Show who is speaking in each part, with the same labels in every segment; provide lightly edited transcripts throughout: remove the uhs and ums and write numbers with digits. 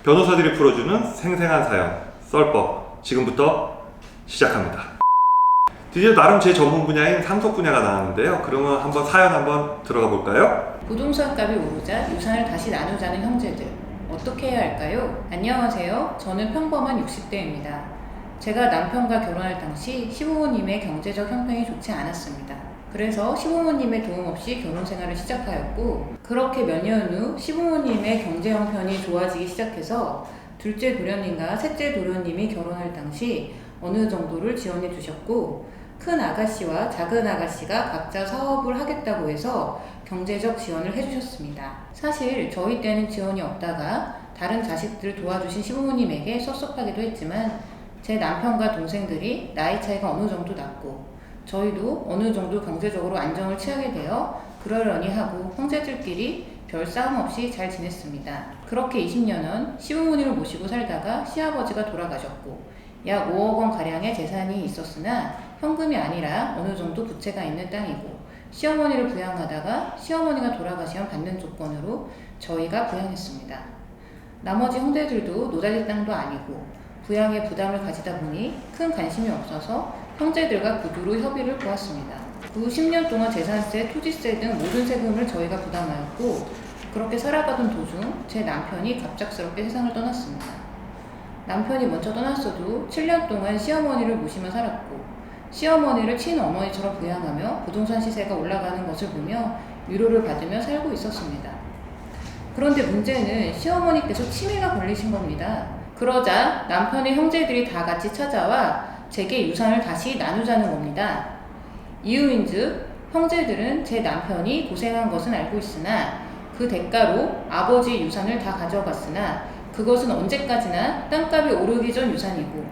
Speaker 1: 변호사들이 풀어주는 생생한 사연, 썰법 지금부터 시작합니다. 드디어 나름 제 전문 분야인 상속 분야가 나왔는데요. 그러면 한번 사연 한번 들어가 볼까요?
Speaker 2: 부동산 값이 오르자 유산을 다시 나누자는 형제들, 어떻게 해야 할까요? 안녕하세요. 저는 평범한 60대입니다. 제가 남편과 결혼할 당시 시부모님의 경제적 형편이 좋지 않았습니다. 그래서 시부모님의 도움 없이 결혼 생활을 시작하였고, 그렇게 몇 년 후 시부모님의 경제 형편이 좋아지기 시작해서 둘째 도련님과 셋째 도련님이 결혼할 당시 어느 정도를 지원해 주셨고, 큰 아가씨와 작은 아가씨가 각자 사업을 하겠다고 해서 경제적 지원을 해주셨습니다. 사실 저희 때는 지원이 없다가 다른 자식들 도와주신 시부모님에게 섭섭하기도 했지만, 제 남편과 동생들이 나이 차이가 어느 정도 났고 저희도 어느 정도 경제적으로 안정을 취하게 되어 그러려니 하고 형제들끼리 별 싸움 없이 잘 지냈습니다. 그렇게 20년은 시부모님을 모시고 살다가 시아버지가 돌아가셨고 약 5억 원 가량의 재산이 있었으나 현금이 아니라 어느 정도 부채가 있는 땅이고, 시어머니를 부양하다가 시어머니가 돌아가시면 받는 조건으로 저희가 부양했습니다. 나머지 형제들도 노다지 땅도 아니고 부양에 부담을 가지다 보니 큰 관심이 없어서 형제들과 구두로 협의를 보았습니다. 그 10년 동안 재산세, 토지세 등 모든 세금을 저희가 부담하였고, 그렇게 살아가던 도중 제 남편이 갑작스럽게 세상을 떠났습니다. 남편이 먼저 떠났어도 7년 동안 시어머니를 모시며 살았고, 시어머니를 친어머니처럼 부양하며 부동산 시세가 올라가는 것을 보며 위로를 받으며 살고 있었습니다. 그런데 문제는 시어머니께서 치매가 걸리신 겁니다. 그러자 남편의 형제들이 다 같이 찾아와 제게 유산을 다시 나누자는 겁니다. 이유인즉 형제들은 제 남편이 고생한 것은 알고 있으나 그 대가로 아버지 유산을 다 가져갔으나 그것은 언제까지나 땅값이 오르기 전 유산이고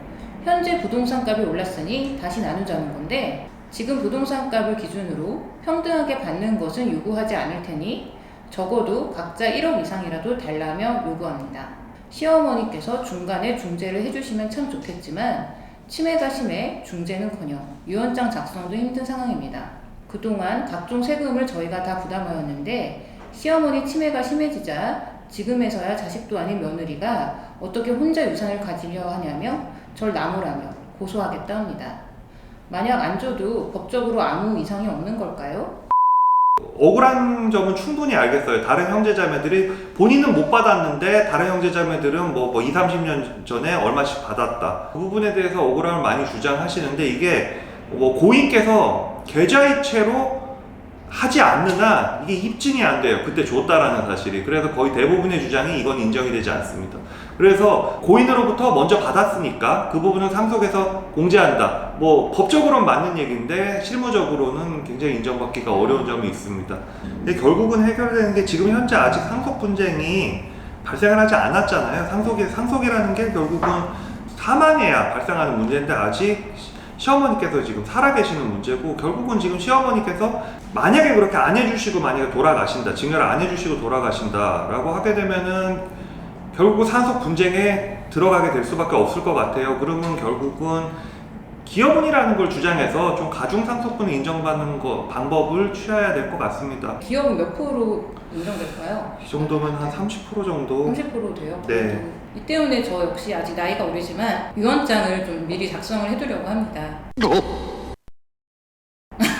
Speaker 2: 현재 부동산값이 올랐으니 다시 나누자는 건데, 지금 부동산값을 기준으로 평등하게 받는 것은 요구하지 않을 테니 적어도 각자 1억 이상이라도 달라며 요구합니다. 시어머니께서 중간에 중재를 해주시면 참 좋겠지만 치매가 심해 중재는커녕 유언장 작성도 힘든 상황입니다. 그동안 각종 세금을 저희가 다 부담하였는데 시어머니 치매가 심해지자 지금에서야 자식도 아닌 며느리가 어떻게 혼자 유산을 가지려 하냐며 절 나무라며 고소하겠다 합니다. 만약 안 줘도 법적으로 아무 이상이 없는 걸까요?
Speaker 1: 억울한 점은 충분히 알겠어요. 다른 형제자매들이 본인은 못 받았는데 다른 형제자매들은 뭐 20, 30년 전에 얼마씩 받았다. 그 부분에 대해서 억울함을 많이 주장하시는데, 이게 뭐 고인께서 계좌이체로 하지 않는 한 이게 입증이 안 돼요. 그때 줬다라는 사실이. 그래서 거의 대부분의 주장이 이건 인정이 되지 않습니다. 그래서 고인으로부터 먼저 받았으니까 그 부분은 상속에서 공제한다. 뭐 법적으로는 맞는 얘기인데 실무적으로는 굉장히 인정받기가 어려운 점이 있습니다. 근데 결국은 해결되는 게 지금 현재 아직 상속 분쟁이 발생을 하지 않았잖아요. 상속이라는 게 결국은 사망해야 발생하는 문제인데 아직 시어머니께서 지금 살아계시는 문제고, 결국은 지금 시어머니께서 만약에 그렇게 안 해주시고 만약에 돌아가신다, 증여를 안 해주시고 돌아가신다 라고 하게 되면은 결국 상속 분쟁에 들어가게 될 수밖에 없을 것 같아요. 그러면 결국은 기여분이라는 걸 주장해서 좀 가중상속분을 인정받는 방법을 취해야 될 것 같습니다.
Speaker 2: 기업은 몇 프로 인정될까요?
Speaker 1: 이 정도면 한 30% 정도?
Speaker 2: 30% 돼요?
Speaker 1: 네.
Speaker 2: 이 때문에 저 역시 아직 나이가 어리지만 유언장을 좀 미리 작성을 해두려고 합니다.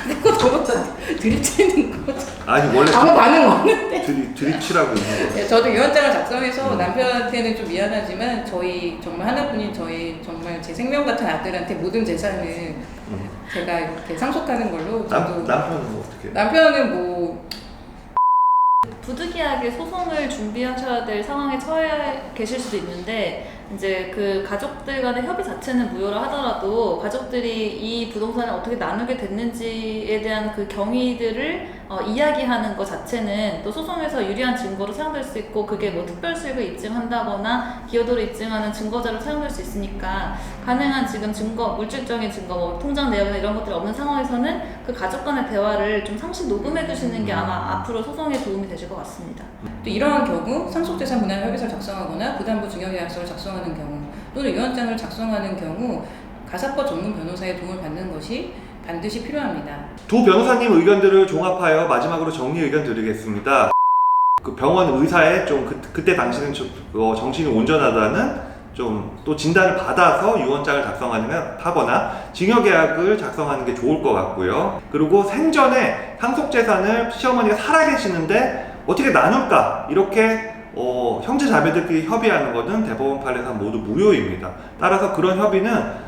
Speaker 2: 그거 저것도 드립치는 거죠.
Speaker 1: 아니 원래
Speaker 2: 아무 반응 없는데.
Speaker 1: 드립치라고 있는 거예요.
Speaker 2: 네, 저도 유언장을 작성해서 남편한테는 좀 미안하지만 저희 정말 하나뿐인 저희 정말 제 생명 같은 아들한테 모든 재산을 제가 이렇게 상속하는 걸로.
Speaker 1: 남편은 뭐 어떻게?
Speaker 2: 남편은 뭐
Speaker 3: 부득이하게 소송을 준비하셔야 될 상황에 처해 계실 수도 있는데, 이제 그 가족들 간의 협의 자체는 무효라 하더라도 가족들이 이 부동산을 어떻게 나누게 됐는지에 대한 그 경위들을 이야기하는 것 자체는 또 소송에서 유리한 증거로 사용될 수 있고, 그게 뭐 특별수익을 입증한다거나 기여도를 입증하는 증거자로 사용될 수 있으니까 가능한 지금 증거, 물질적인 증거, 뭐 통장 내역이나 이런 것들이 없는 상황에서는 그 가족 간의 대화를 좀 상시 녹음해 두시는 게 아마 앞으로 소송에 도움이 되실 것 같습니다.
Speaker 2: 또 이러한 경우 상속재산 분할 협의서를 작성하거나 부담부 증여계약서를 작성하는 경우 또는 유언장을 작성하는 경우 가사법 전문 변호사의 도움을 받는 것이 반드시 필요합니다.
Speaker 1: 두 변호사님 의견들을 종합하여 마지막으로 정리 의견 드리겠습니다. 그 병원 의사의 좀 그때 당시는 정신이 온전하다는 좀 또 진단을 받아서 유언장을 작성하거나 징여계약을 작성하는 게 좋을 것 같고요. 그리고 생전에 상속재산을 시어머니가 살아계시는데 어떻게 나눌까 이렇게 형제 자매들끼리 협의하는 것은 대법원 판례상 모두 무효입니다. 따라서 그런 협의는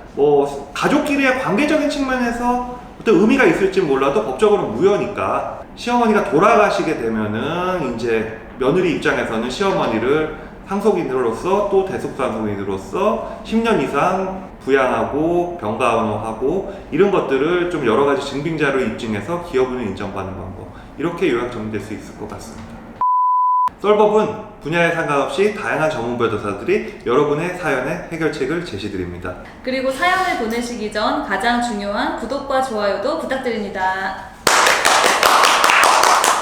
Speaker 1: 가족끼리의 관계적인 측면에서 어떤 의미가 있을지 몰라도 법적으로 무효니까 시어머니가 돌아가시게 되면은 이제 며느리 입장에서는 시어머니를 상속인으로서 또 대속상속인으로서 10년 이상 부양하고 병가하고 이런 것들을 좀 여러 가지 증빙자로 입증해서 기여분을 인정받는 방법, 이렇게 요약 정리될 수 있을 것 같습니다. 썰법은 분야에 상관없이 다양한 전문 변호사들이 여러분의 사연의 해결책을 제시드립니다.
Speaker 3: 그리고 사연을 보내시기 전 가장 중요한 구독과 좋아요도 부탁드립니다.